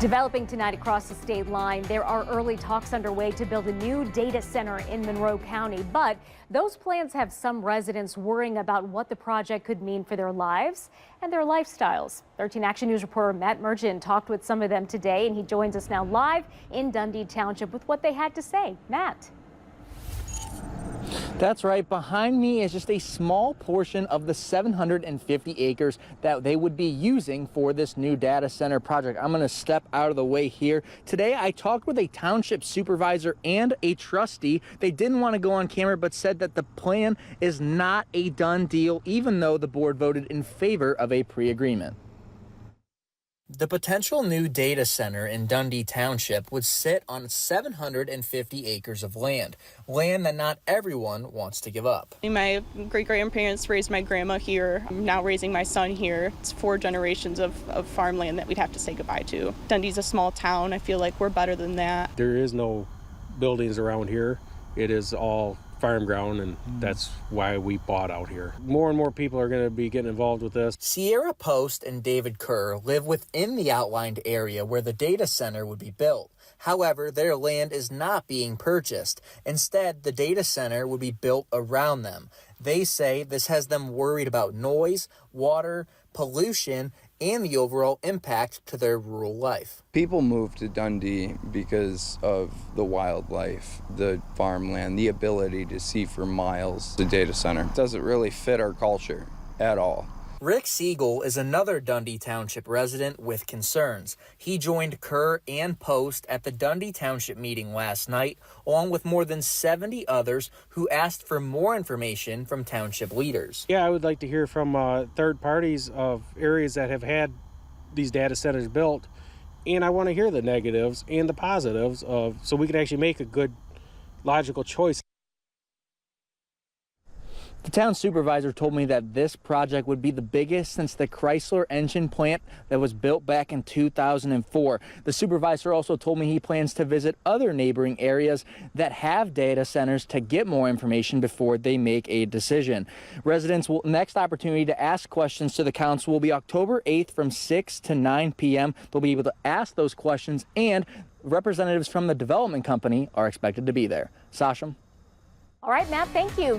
Developing tonight across the state line, there are early talks underway to build a new data center in Monroe County, but those plans have some residents worrying about what the project could mean for their lives and their lifestyles. 13 Action News reporter Matt Mergen talked with some of them today, and he joins us now live in Dundee Township with what they had to say. Matt. That's right. Behind me is just a small portion of the 750 acres that they would be using for this new data center project. I'm going to step out of the way here. Today, I talked with a township supervisor and a trustee. They didn't want to go on camera, but said that the plan is not a done deal, even though the board voted in favor of a pre-agreement. The potential new data center in Dundee Township would sit on 750 acres of land that not everyone wants to give up. My great-grandparents raised my grandma here. I'm now raising my son here. It's 4 generations of farmland that we'd have to say goodbye to. Dundee's a small town. I feel like we're better than that. There is no buildings around here. It is all farm ground, and that's why we bought out here. More and more people are going to be getting involved with this. Sierra Post and David Kerr live within the outlined area where the data center would be built. However, their land is not being purchased. Instead, the data center would be built around them. They say this has them worried about noise, water, pollution, and the overall impact to their rural life. People move to Dundee because of the wildlife, the farmland, the ability to see for miles. The data center doesn't really fit our culture at all. Rick Siegel is another Dundee Township resident with concerns. He joined Kerr and Post at the Dundee Township meeting last night, along with more than 70 others who asked for more information from township leaders. Yeah, I would like to hear from third parties of areas that have had these data centers built, and I want to hear the negatives and the positives so we can actually make a good, logical choice. The town supervisor told me that this project would be the biggest since the Chrysler engine plant that was built back in 2004. The supervisor also told me he plans to visit other neighboring areas that have data centers to get more information before they make a decision. Residents' next opportunity to ask questions to the council will be October 8th from 6 to 9 p.m. They'll be able to ask those questions, and representatives from the development company are expected to be there. Sasha? All right, Matt, thank you.